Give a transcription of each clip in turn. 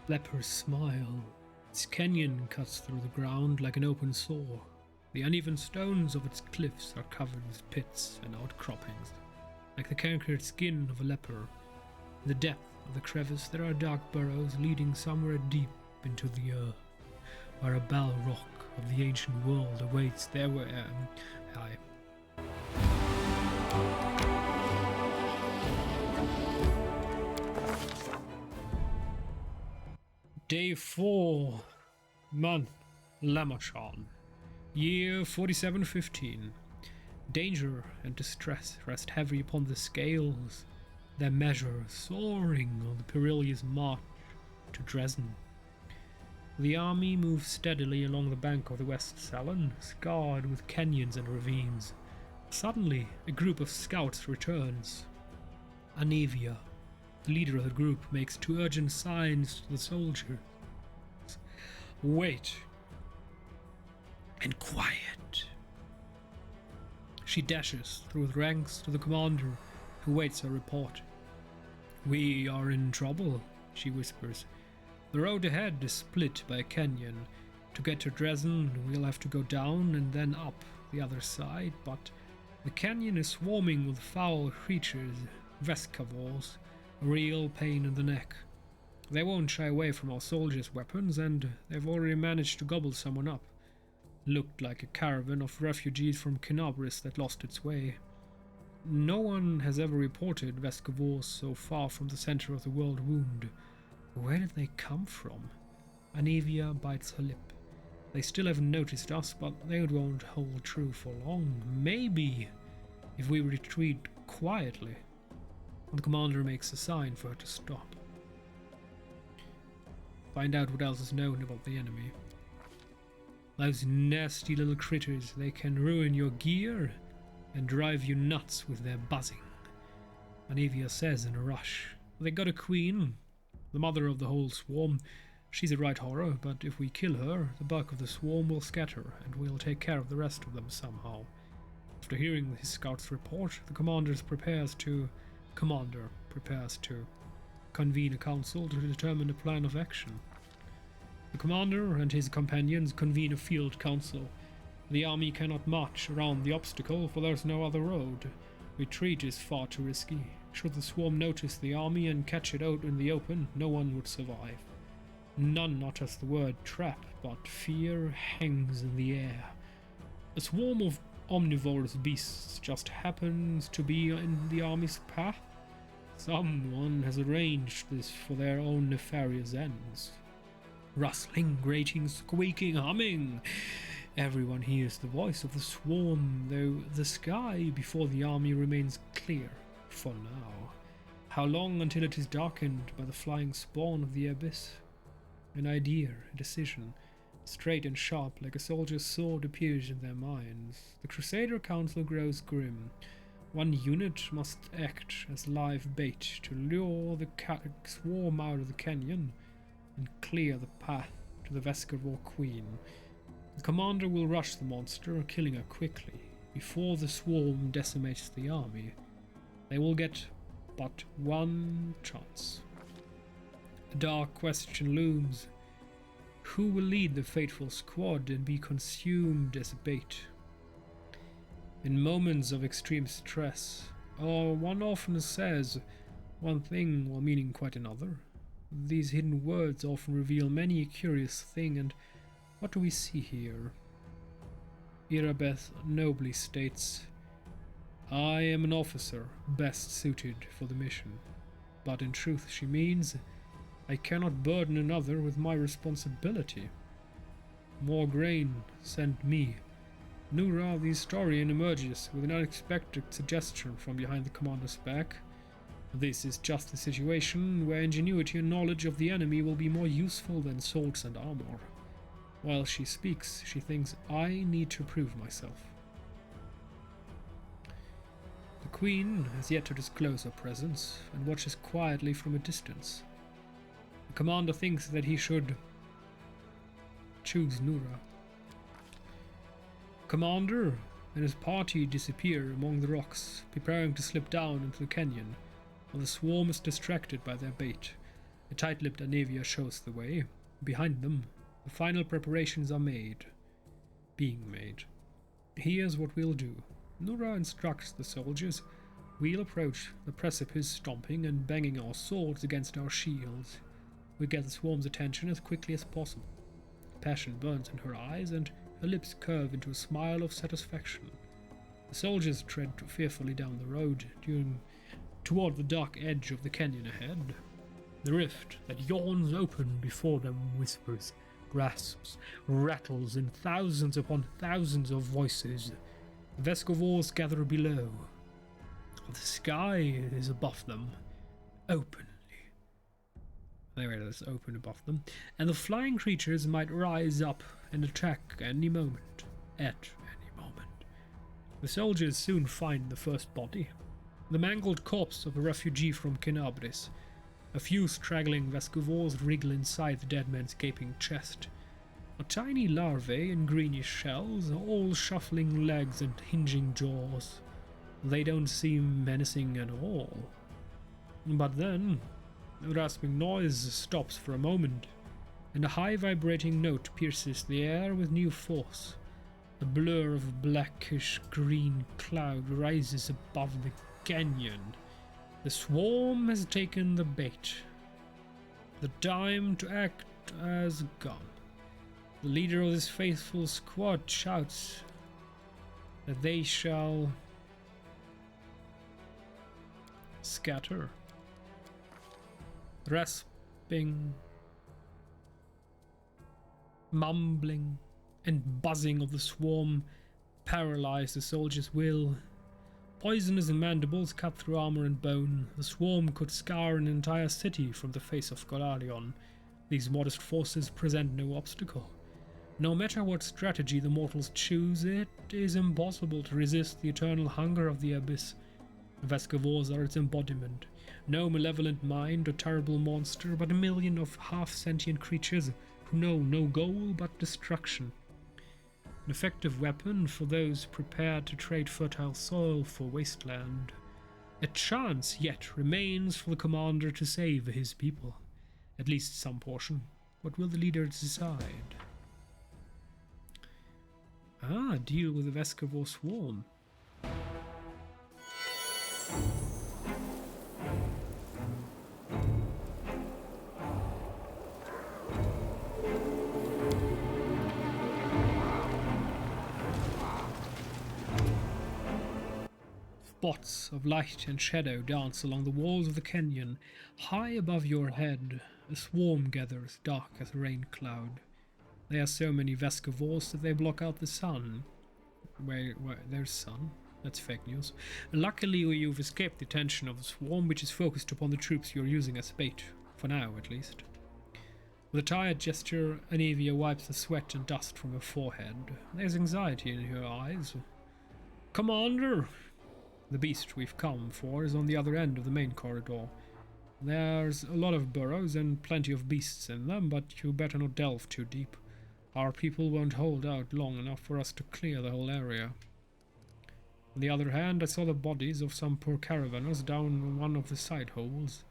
Leper's smile. Its canyon cuts through the ground like an open sore. The uneven stones of its cliffs are covered with pits and outcroppings, like the cankered skin of a leper. In the depth of the crevice there are dark burrows leading somewhere deep into the earth, where a bell rock of the ancient world awaits their high. Day 4, month Lamachan, year 4715. Danger and distress rest heavy upon the scales, their measure soaring on the perilous march to Dresden. The army moves steadily along the bank of the West Salon, scarred with canyons and ravines. Suddenly, a group of scouts returns. Anevia, the leader of the group, makes 2 urgent signs to the soldiers. Wait. And quiet. She dashes through the ranks to the commander, who waits her report. We are in trouble, she whispers. The road ahead is split by a canyon. To get to Dresden, we'll have to go down and then up the other side, but the canyon is swarming with foul creatures, vescavors, a real pain in the neck. They won't shy away from our soldiers' weapons, and they've already managed to gobble someone up. Looked like a caravan of refugees from Kinabris that lost its way. No one has ever reported vescavors so far from the center of the world wound. Where did they come from? Anevia bites her lip. They still haven't noticed us, but they won't hold true for long. Maybe if we retreat quietly. The commander makes a sign for her to stop. Find out what else is known about the enemy. Those nasty little critters, they can ruin your gear and drive you nuts with their buzzing. Anevia says in a rush. They got a queen, the mother of the whole swarm. She's a right horror, but if we kill her, the bulk of the swarm will scatter, and we'll take care of the rest of them somehow. After hearing his scout's report, the commander prepares to convene a council to determine a plan of action. The commander and his companions convene a field council. The army cannot march around the obstacle, for there's no other road. Retreat is far too risky. Should the swarm notice the army and catch it out in the open, no one would survive. None utters the word trap, but fear hangs in the air. A swarm of omnivorous beasts just happens to be in the army's path. Someone has arranged this for their own nefarious ends. Rustling, grating, squeaking, humming. Everyone hears the voice of the swarm, though the sky before the army remains clear, for now. How long until it is darkened by the flying spawn of the abyss? An idea, a decision, straight and sharp like a soldier's sword, appears in their minds. The Crusader Council grows grim. One unit must act as live bait to lure the swarm out of the canyon and clear the path to the Vescavor Queen. The commander will rush the monster, killing her quickly, before the swarm decimates the army. They will get but one chance. A dark question looms. Who will lead the fateful squad and be consumed as bait? In moments of extreme stress, one often says one thing while meaning quite another. These hidden words often reveal many a curious thing, and what do we see here? Irabeth nobly states, I am an officer best suited for the mission. But in truth she means, I cannot burden another with my responsibility. More grain, send me. Nura, the historian, emerges with an unexpected suggestion from behind the commander's back. This is just a situation where ingenuity and knowledge of the enemy will be more useful than swords and armor. While she speaks, she thinks, I need to prove myself. The Queen has yet to disclose her presence and watches quietly from a distance. The commander thinks that he should choose Nura. Commander and his party disappear among the rocks, preparing to slip down into the canyon, while the swarm is distracted by their bait. A tight-lipped Anavia shows the way. Behind them, the final preparations are being made. Here's what we'll do. Nura instructs the soldiers. We'll approach the precipice, stomping and banging our swords against our shields. We get the swarm's attention as quickly as possible. Passion burns in her eyes, and her lips curve into a smile of satisfaction. The soldiers tread fearfully down the road, toward the dark edge of the canyon ahead. The rift that yawns open before them whispers, grasps, rattles in thousands upon thousands of voices. The Vescovors gather below. The sky is above them, openly. Anyway, it's open above them, and the flying creatures might rise up and attack any moment. At any moment. The soldiers soon find the first body, the mangled corpse of a refugee from Kenabris. A few straggling Vescovors wriggle inside the dead man's gaping chest. A tiny larvae in greenish shells, all shuffling legs and hinging jaws. They don't seem menacing at all. But then, the rasping noise stops for a moment, and a high vibrating note pierces the air with new force. A blur of blackish green cloud rises above the canyon. The swarm has taken the bait. The time to act has gone. The leader of this faithful squad shouts that they shall scatter. Rasping, mumbling, and buzzing of the swarm paralyze the soldier's will. Poisonous mandibles cut through armor and bone. The swarm could scour an entire city from the face of Golarion. These modest forces present no obstacle. No matter what strategy the mortals choose, it is impossible to resist the eternal hunger of the abyss. The Vescovors are its embodiment. No malevolent mind or terrible monster, but a million of half-sentient creatures who know no goal but destruction. An effective weapon for those prepared to trade fertile soil for wasteland. A chance yet remains for the commander to save his people. At least some portion. What will the leader decide? Deal with the Vescovor swarm. Spots of light and shadow dance along the walls of the canyon. High above your head, a swarm gathers, dark as a rain cloud. There are so many Vescovors that they block out the sun. Where there's sun? That's fake news. Luckily, you've escaped the attention of the swarm, which is focused upon the troops you're using as bait. For now, at least. With a tired gesture, Anavia wipes the sweat and dust from her forehead. There's anxiety in her eyes. Commander! The beast we've come for is on the other end of the main corridor. There's a lot of burrows and plenty of beasts in them, but you better not delve too deep. Our people won't hold out long enough for us to clear the whole area. On the other hand, I saw the bodies of some poor caravanners down one of the side holes.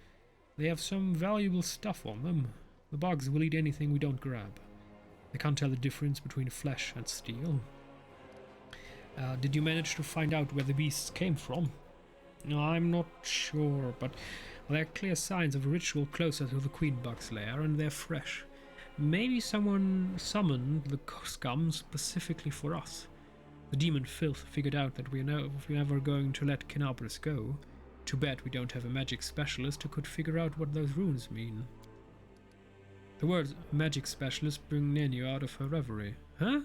They have some valuable stuff on them. The bugs will eat anything we don't grab. They can't tell the difference between flesh and steel. Did you manage to find out where the beasts came from? No, I'm not sure, but there are clear signs of a ritual closer to the queen bug's lair, and they're fresh. Maybe someone summoned the scum specifically for us. The demon filth figured out that we're never going to let Kenabris go. Too bad we don't have a magic specialist who could figure out what those runes mean. The words magic specialist bring Nenio out of her reverie. Huh?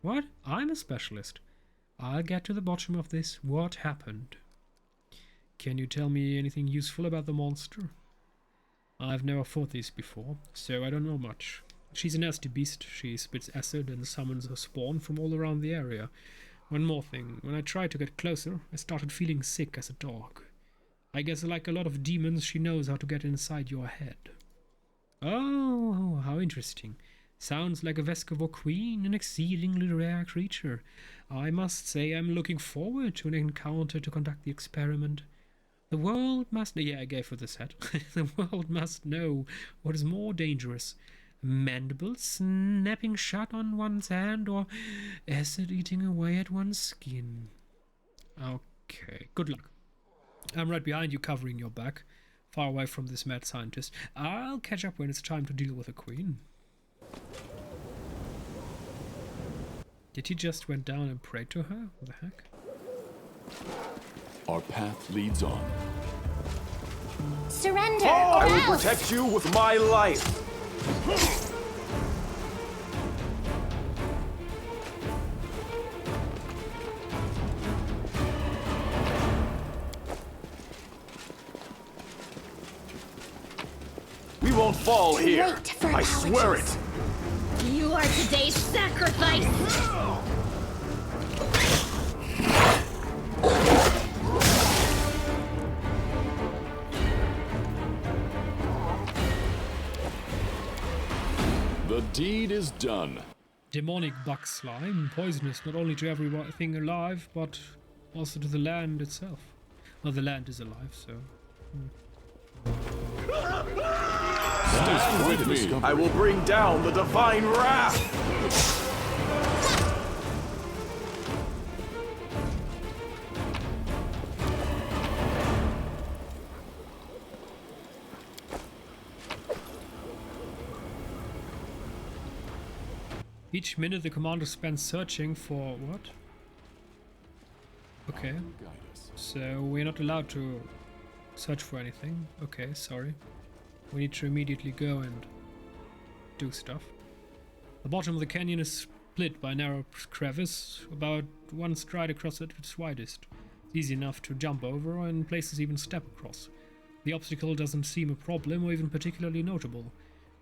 What? I'm a specialist. I'll get to the bottom of this. What happened? Can you tell me anything useful about the monster? I've never fought this before, so I don't know much. She's a nasty beast. She spits acid and summons her spawn from all around the area. One more thing. When I tried to get closer, I started feeling sick as a dog. I guess like a lot of demons, she knows how to get inside your head. Oh, how interesting. Sounds like a Vescovor queen, an exceedingly rare creature. I must say I'm looking forward to an encounter to conduct the experiment. The world must... Yeah, I gave her the set. The world must know what is more dangerous. Mandibles snapping shut on one's hand or acid eating away at one's skin. Okay, good luck. I'm right behind you, covering your back, far away from this mad scientist. I'll catch up when it's time to deal with the queen. Did he just went down and prayed to her? What the heck? Our path leads on. Surrender! I will protect you with my life! We won't fall here. I swear it. You are today's sacrifice! The deed is done. Demonic bug slime, poisonous not only to everything alive, but also to the land itself. Well, the land is alive, so... Stand with me. I will bring down the divine wrath! Each minute the commander spends searching for what? Okay. So we're not allowed to search for anything. Okay, sorry. We need to immediately go and do stuff. The bottom of the canyon is split by a narrow crevice, about one stride across at its widest. It's easy enough to jump over, or in places even step across. The obstacle doesn't seem a problem or even particularly notable,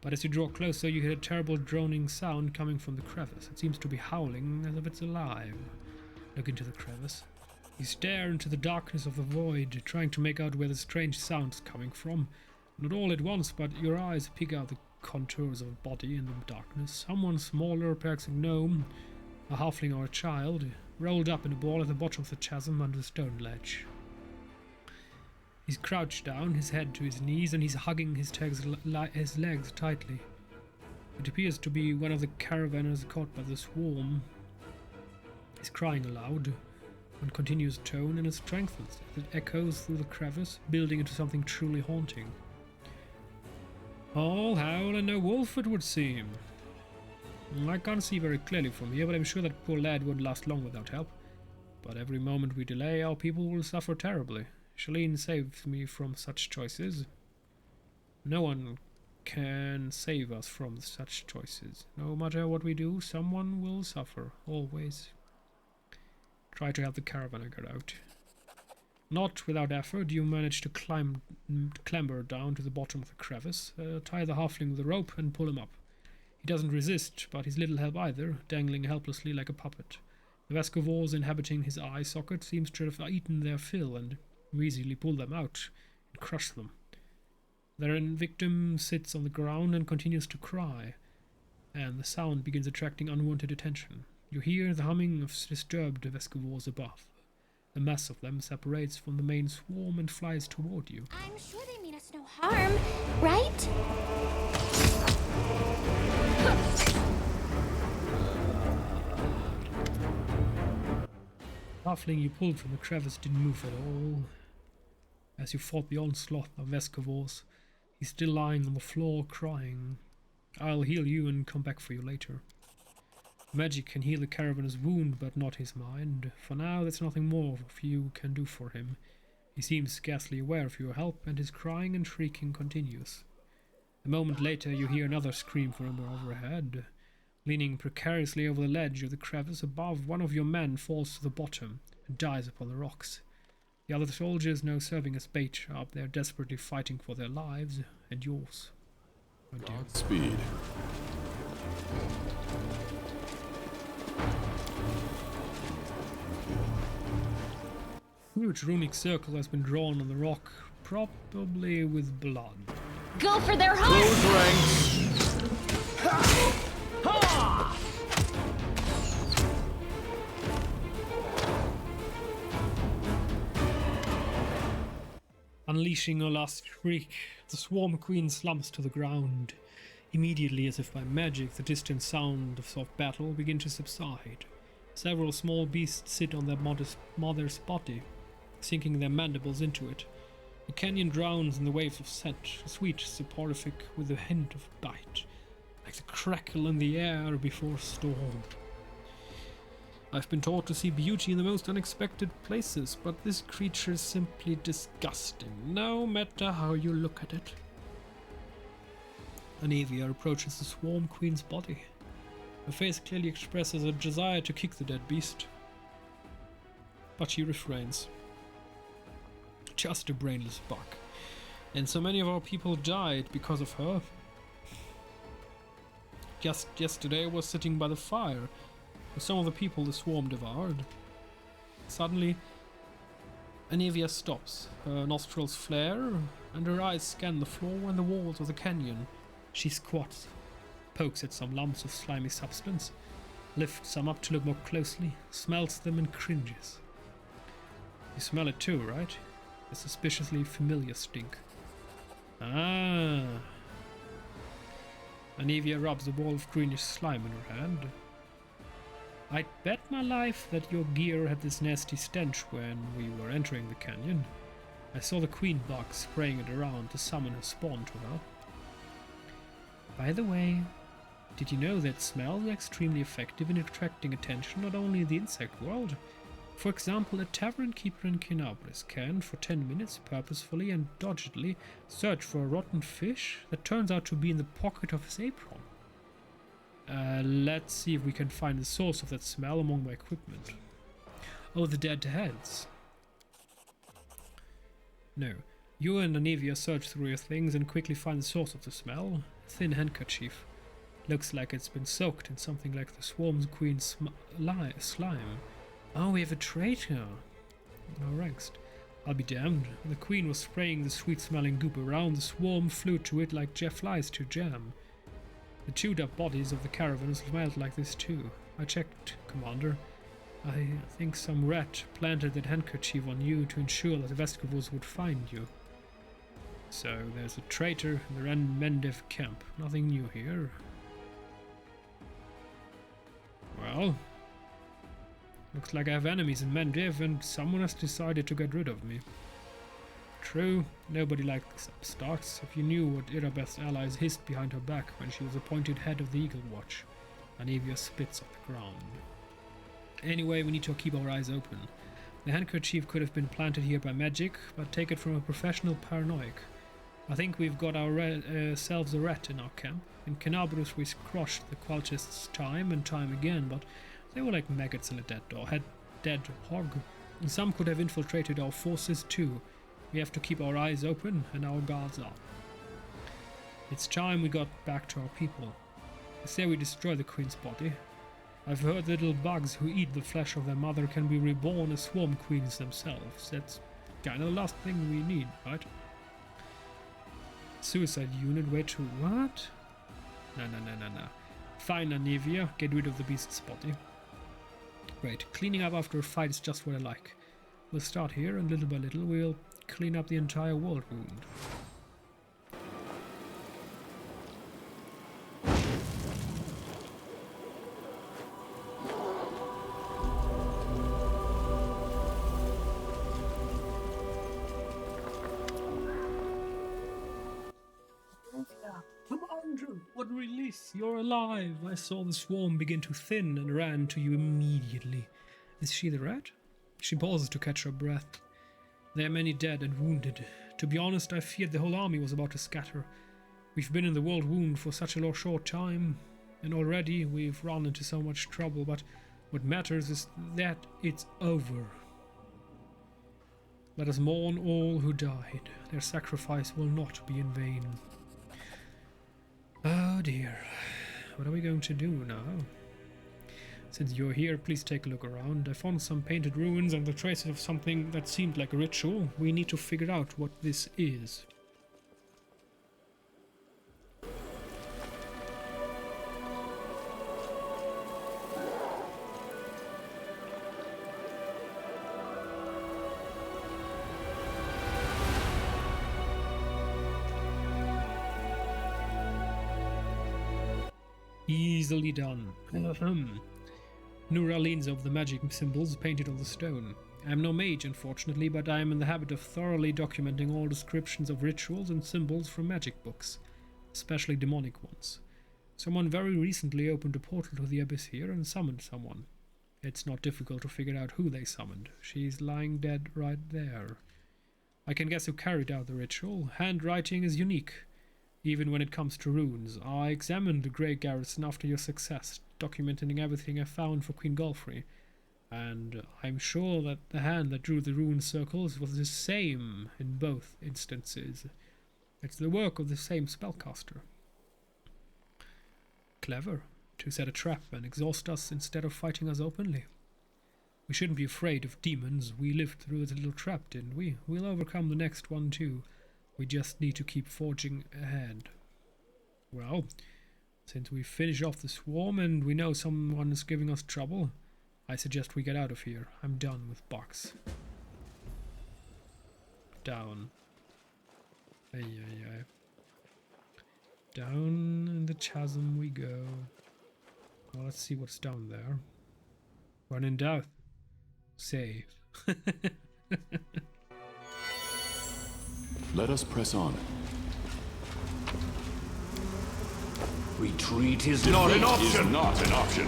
but as you draw closer you hear a terrible droning sound coming from the crevice. It seems to be howling as if it's alive. Look into the crevice. You stare into the darkness of the void, trying to make out where the strange sound's coming from. Not all at once, but your eyes pick out the contours of a body in the darkness. Someone smaller, perhaps a gnome, a halfling or a child, rolled up in a ball at the bottom of the chasm under the stone ledge. He's crouched down, his head to his knees, and he's hugging his legs tightly. It appears to be one of the caravanners caught by the swarm. He's crying aloud, in continuous tone, and it strengthens as it echoes through the crevice, building into something truly haunting. All howl and no wolf, it would seem. I can't see very clearly from here, but I'm sure that poor lad won't last long without help. But every moment we delay, our people will suffer terribly. Mishulin saves me from such choices. No one can save us from such choices. No matter what we do, someone will suffer, always. Try to help the caravan get out. Not without effort, you manage to clamber down to the bottom of the crevice, tie the halfling with a rope and pull him up. He doesn't resist, but he's little help either, dangling helplessly like a puppet. The Vescovores inhabiting his eye socket seems to have eaten their fill, and you easily pull them out and crush them. Their victim sits on the ground and continues to cry, and the sound begins attracting unwanted attention. You hear the humming of disturbed Vescovores above. The mass of them separates from the main swarm and flies toward you. I'm sure they mean us no harm, right? Halfling you pulled from the crevice didn't move at all. As you fought the onslaught of Vescovores, he's still lying on the floor crying. I'll heal you and come back for you later. Magic can heal the caravan's wound, but not his mind. For now, there's nothing more you can do for him. He seems scarcely aware of your help, and his crying and shrieking continues. A moment later, you hear another scream from overhead. Leaning precariously over the ledge of the crevice above, one of your men falls to the bottom and dies upon the rocks. The other soldiers, now serving as bait, are up there desperately fighting for their lives and yours. Oh dear. Godspeed. Huge runic circle has been drawn on the rock, probably with blood. Go for their heart! Close ranks! Unleashing a last shriek, the Swarm Queen slumps to the ground. Immediately, as if by magic, the distant sound of battle begin to subside. Several small beasts sit on their mother's body, sinking their mandibles into it. The canyon drowns in the waves of scent, sweet, soporific, with a hint of bite, like the crackle in the air before a storm. I've been taught to see beauty in the most unexpected places, but this creature is simply disgusting, no matter how you look at it. Anivia approaches the Swarm Queen's body. Her face clearly expresses a desire to kick the dead beast, but she refrains. Just a brainless buck. And so many of our people died because of her. Just yesterday I was sitting by the fire with some of the people the swarm devoured. Suddenly, Anivia stops. Her nostrils flare, and her eyes scan the floor and the walls of the canyon. She squats, pokes at some lumps of slimy substance, lifts some up to look more closely, smells them and cringes. You smell it too, right? A suspiciously familiar stink. Ah. Anivia rubs a ball of greenish slime in her hand. I'd bet my life that your gear had this nasty stench when we were entering the canyon. I saw the queen bug spraying it around to summon her spawn to her. By the way, did you know that smells are extremely effective in attracting attention not only in the insect world? For example, a tavern keeper in Kinabris can, for 10 minutes, purposefully and doggedly search for a rotten fish that turns out to be in the pocket of his apron. Let's see if we can find the source of that smell among my equipment. Oh, the dead heads. No. You and Anivia search through your things and quickly find the source of the smell. A thin handkerchief. Looks like it's been soaked in something like the Swarm Queen's slime. Oh, we have a traitor. No ranks. I'll be damned. When the Queen was spraying the sweet-smelling goop around, the swarm flew to it like flies to jam. The chewed-up bodies of the caravan smelled like this too. I checked, Commander. I think some rat planted that handkerchief on you to ensure that the Vescovals would find you. So there's a traitor in the Mendev camp. Nothing new here. Well, looks like I have enemies in Mendev and someone has decided to get rid of me. True, nobody likes upstarts. If you knew what Irabeth's allies hissed behind her back when she was appointed head of the Eagle Watch. Anivia spits off the ground. Anyway, we need to keep our eyes open. The handkerchief could have been planted here by magic, but take it from a professional paranoic. I think we've got ourselves a rat in our camp. In Canabrus we crushed the cultists time and time again, but they were like maggots in a dead hog. And some could have infiltrated our forces too. We have to keep our eyes open and our guards up. It's time we got back to our people. I say we destroy the Queen's body. I've heard little bugs who eat the flesh of their mother can be reborn as swarm queens themselves. That's kinda the last thing we need, right? Suicide unit, way to what? No. Fine, Anivia, get rid of the beast's body. Great, cleaning up after a fight is just what I like. We'll start here, and little by little we'll clean up the entire world wound. Commander, what release? You're alive! I saw the swarm begin to thin and ran to you immediately. Is she the rat? She pauses to catch her breath. There are many dead and wounded. To be honest, I feared the whole army was about to scatter. We've been in the world wound for such a short time, and already we've run into so much trouble, but what matters is that it's over. Let us mourn all who died. Their sacrifice will not be in vain. Oh dear. What are we going to do now? Since you're here, please take a look around. I found some painted ruins and the traces of something that seemed like a ritual. We need to figure out what this is. Easily done. Nura leans over the magic symbols painted on the stone. I am no mage, unfortunately, but I am in the habit of thoroughly documenting all descriptions of rituals and symbols from magic books, especially demonic ones. Someone very recently opened a portal to the abyss here and summoned someone. It's not difficult to figure out who they summoned. She's lying dead right there. I can guess who carried out the ritual. Handwriting is unique, even when it comes to runes. I examined the Grey Garrison after your success, documenting everything I found for Queen Golfrey, and I'm sure that the hand that drew the rune circles was the same in both instances. It's the work of the same spellcaster. Clever. To set a trap and exhaust us instead of fighting us openly. We shouldn't be afraid of demons. We lived through the little trap, didn't we? We'll overcome the next one too. We just need to keep forging ahead. Well, since we finish off the swarm and we know someone is giving us trouble, I suggest we get out of here. I'm done with Box. Down. Ay, ay, ay. Down in the chasm we go. Well, let's see what's down there. When in doubt, save. Let us press on. Retreat is not an option. Is not an option.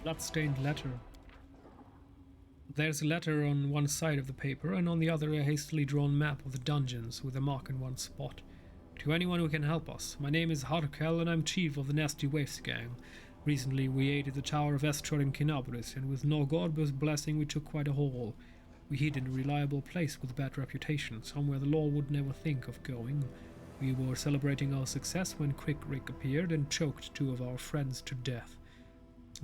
Bloodstained letter. There's a letter on one side of the paper, and on the other a hastily drawn map of the dungeons with a mark in one spot. To anyone who can help us, my name is Harkel and I'm chief of the Nasty Waves gang. Recently we aided the Tower of Estror in Kinabris, and with Norgorber's blessing we took quite a haul. We hid in a reliable place with a bad reputation, somewhere the law would never think of going. We were celebrating our success when Quick Rick appeared and choked 2 of our friends to death.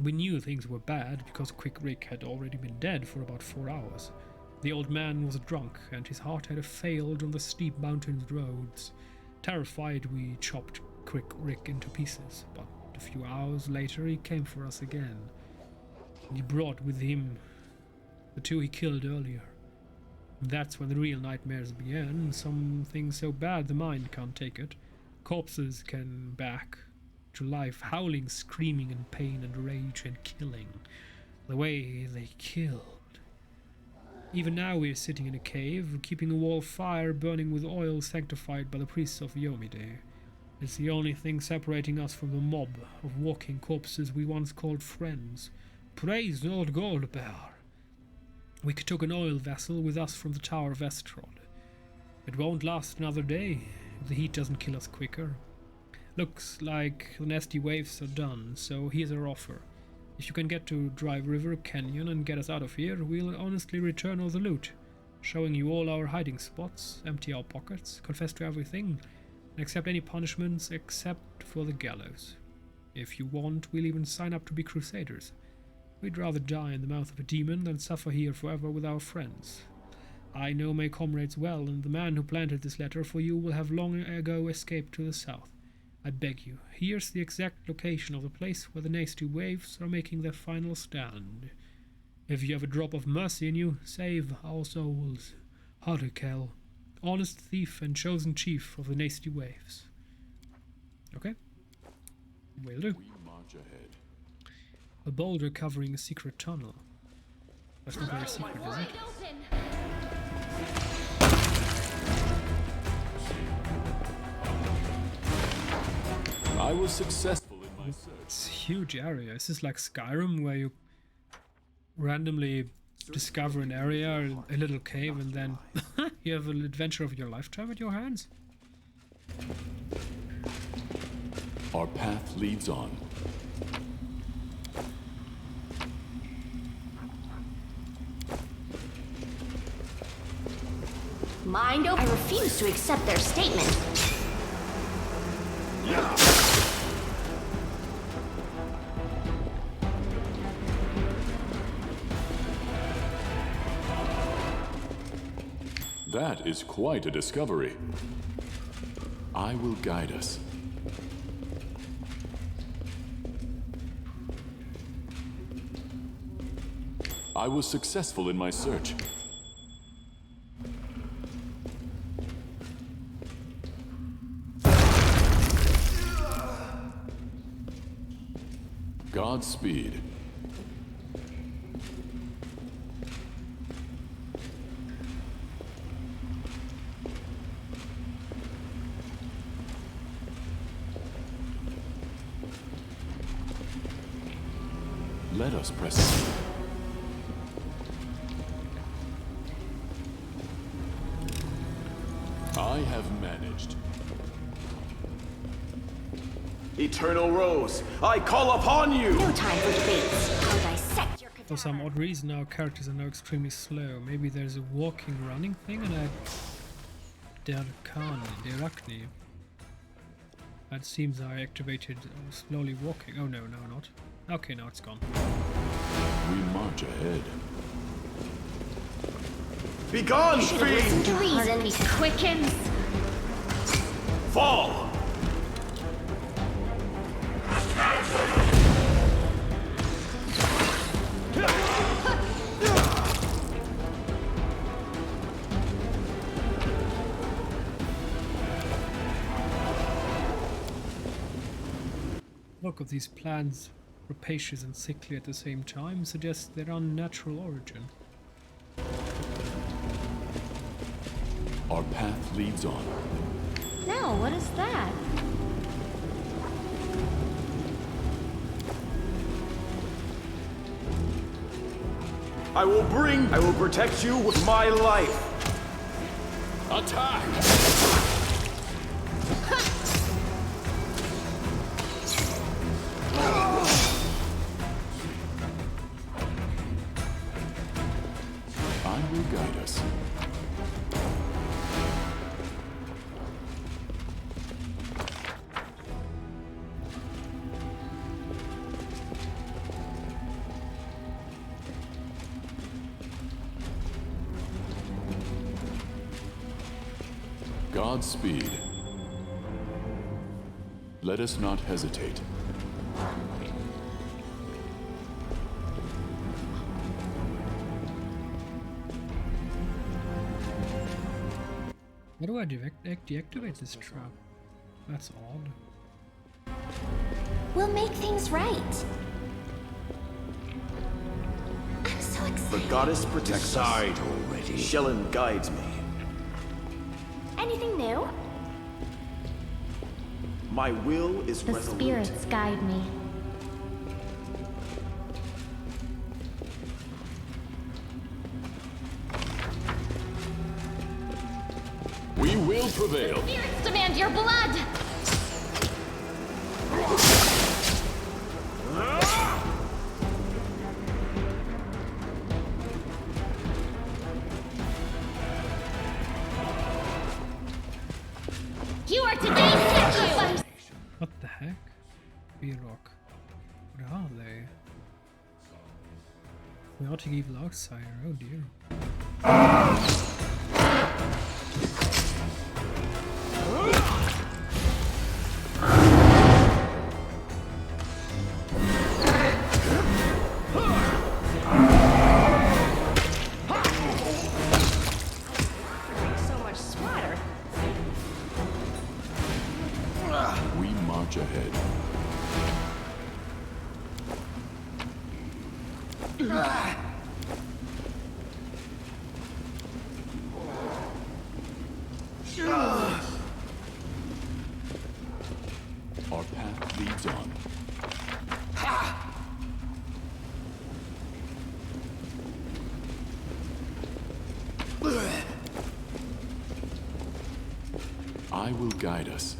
We knew things were bad because Quick Rick had already been dead for about 4 hours. The old man was drunk and his heart had failed on the steep mountain roads. Terrified, we chopped Quick Rick into pieces, but a few hours later he came for us again. He brought with him the 2 he killed earlier. And that's when the real nightmares began, something so bad the mind can't take it. Corpses came back to life, howling, screaming in pain and rage and killing. The way they killed. Even now we are sitting in a cave, keeping a wall of fire burning with oil sanctified by the priests of Yomide. It's the only thing separating us from the mob of walking corpses we once called friends. Praise Lord Goldbear! We took an oil vessel with us from the Tower of Estrod. It won't last another day if the heat doesn't kill us quicker. Looks like the Nasty Waves are done, so here's our offer. If you can get to Dry River Canyon and get us out of here, we'll honestly return all the loot, showing you all our hiding spots, empty our pockets, confess to everything, and accept any punishments except for the gallows. If you want, we'll even sign up to be crusaders. We'd rather die in the mouth of a demon than suffer here forever with our friends. I know my comrades well, and the man who planted this letter for you will have long ago escaped to the south. I beg you, here's the exact location of the place where the Nasty Waves are making their final stand. If you have a drop of mercy in you, save our souls. Harkel, honest thief and chosen chief of the Nasty Waves. Okay? Will do. We march ahead. A boulder covering a secret tunnel. That's not very secret, is it? I was successful in my search. It's a huge area. Is this like Skyrim, where you randomly discover an area, a little cave, and then you have an adventure of your lifetime at your hands? Our path leads on. Mind over. I refuse to accept their statement. That is quite a discovery. I will guide us. I was successful in my search. Godspeed. Let us press on. I have managed. Eternal Rose, I call upon you! No time for debates. I'll dissect your For some odd reason, our characters are now extremely slow. Maybe there's a walking, running thing, and Derakni. That seems I activated slowly walking. Oh no, no, not. Okay, now it's gone. We march ahead. Begone, Listen fiend! to reason quickens. Fall! Look of these plants, rapacious and sickly at the same time, suggests their unnatural origin. Our path leads on. Now, what is that? I will protect you with my life! Attack! I will guide us. Godspeed. Let us not hesitate. How do I deactivate this trap? That's odd. We'll make things right. I'm so excited. The goddess protects us. already. Mishulin guides me. Anything new? My will is The resolute. spirits guide me. We will prevail. Spirits demand your blood! You are today's sacrifice! What the heck? B-Rock. What are they? Chaotic evil outsider, oh dear. So much splatter. We march ahead. Our path leads on. I will guide us.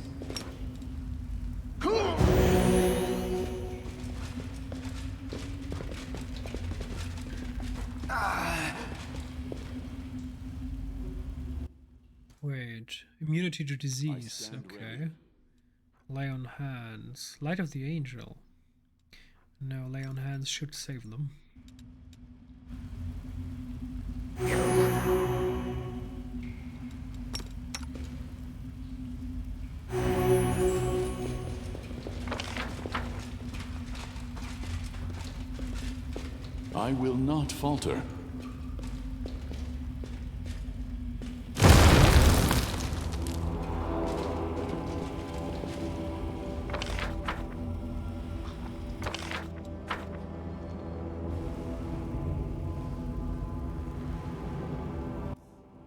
Wait, immunity to disease, okay. Lay on hands. Light of the angel. No, lay on hands should save them. I will not falter.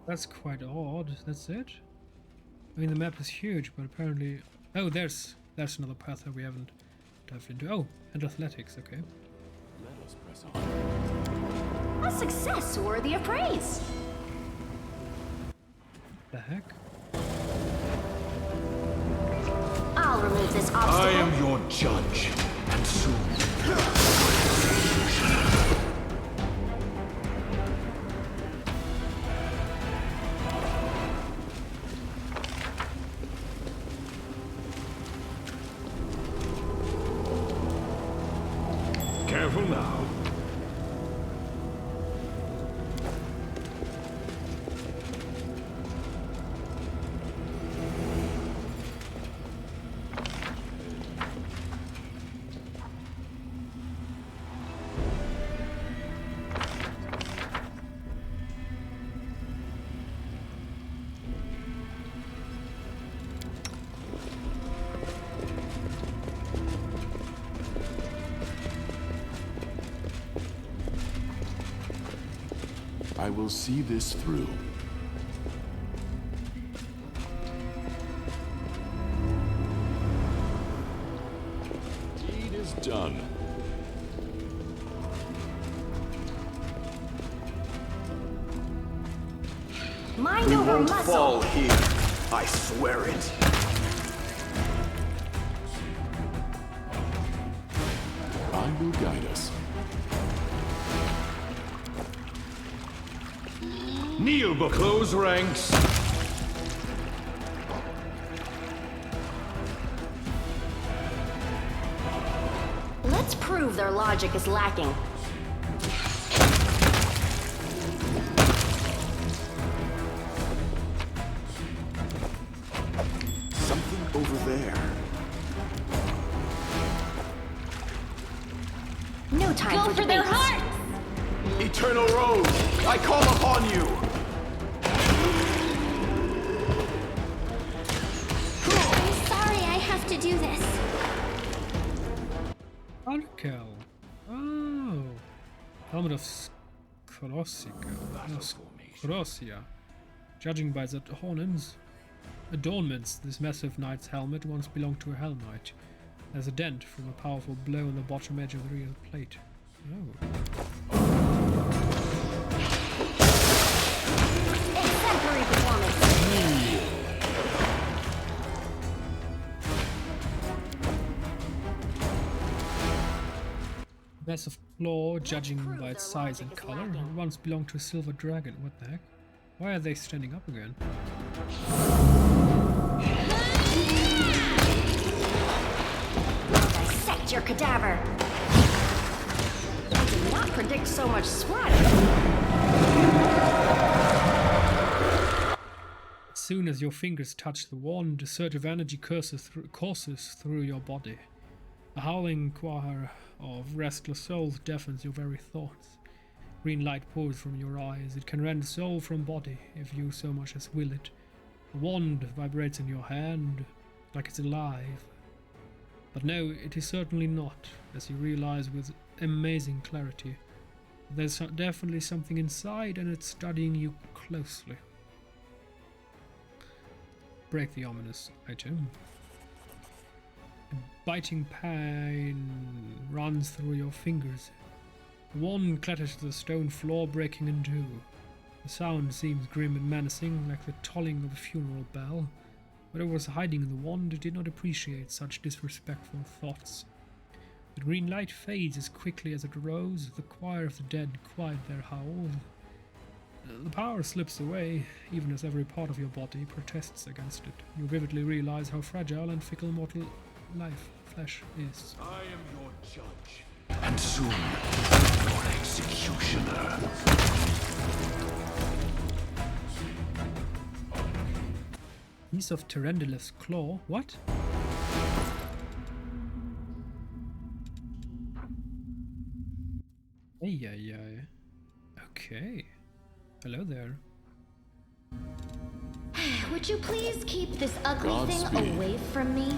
That's quite odd. That's it? I mean, the map is huge, but apparently... Oh, there's another path that we haven't dived into. Oh, and athletics, okay. Let us press on. A success worthy of praise. The heck? I'll remove this I obstacle. am your judge, and soon. Careful now. I will see this through. Deed is done. Mind We over won't muscle. fall here. I swear it. I will guide us. Kneel, but close ranks. Let's prove their logic is lacking. Something over there. No time Go for for their debates. hearts! Eternal Road, I call upon you. I'm sorry I have to do this. Archangel. Oh. Helmet of Corossia. Judging by the adornments, this massive knight's helmet once belonged to a Hell Knight. There's a dent from a powerful blow on the bottom edge of the rear plate. Oh. Exemplary performance. Massive claw, judging by its size and color, it once belonged to a silver dragon. What the heck? Why are they standing up again? I'll dissect your cadaver. I did not predict so much splatter. As soon as your fingers touch the wand, a surge of energy courses through your body. A howling choir of restless souls deafens your very thoughts. Green light pours from your eyes. It can rend soul from body if you so much as will it. The wand vibrates in your hand like it's alive. But no, it is certainly not, as you realize with amazing clarity. There's definitely something inside and it's studying you closely. Break the ominous item. A biting pain runs through your fingers. The wand clatters to the stone floor, breaking in two. The sound seems grim and menacing, like the tolling of a funeral bell. Whatever was hiding in the wand did not appreciate such disrespectful thoughts. The green light fades as quickly as it rose. The choir of the dead quiet their howl. The power slips away, even as every part of your body protests against it. You vividly realize how fragile and fickle mortal flesh is. I am your judge, and soon your executioner. Piece of Tyrandulas claw. What? Ay. Okay. Hello there. Would you please keep this ugly Godspeed. thing away from me?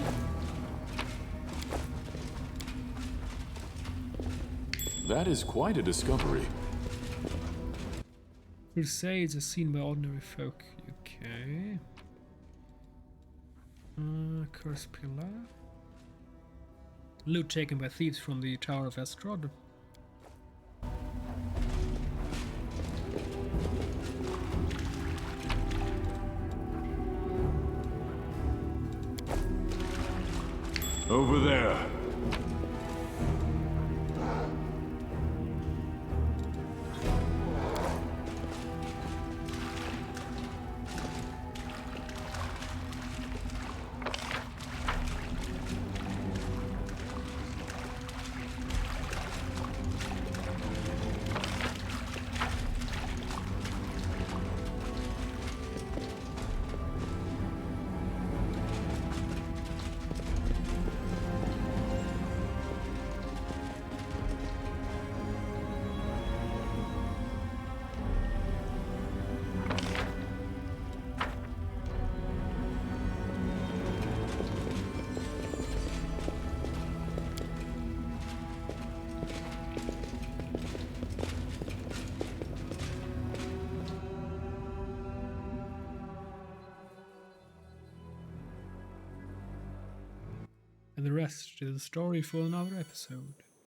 That is quite a discovery. Crusades are seen by ordinary folk. Okay. Curse Pillar. Loot taken by thieves from the Tower of Estrad. Over there. And the rest is a story for another episode.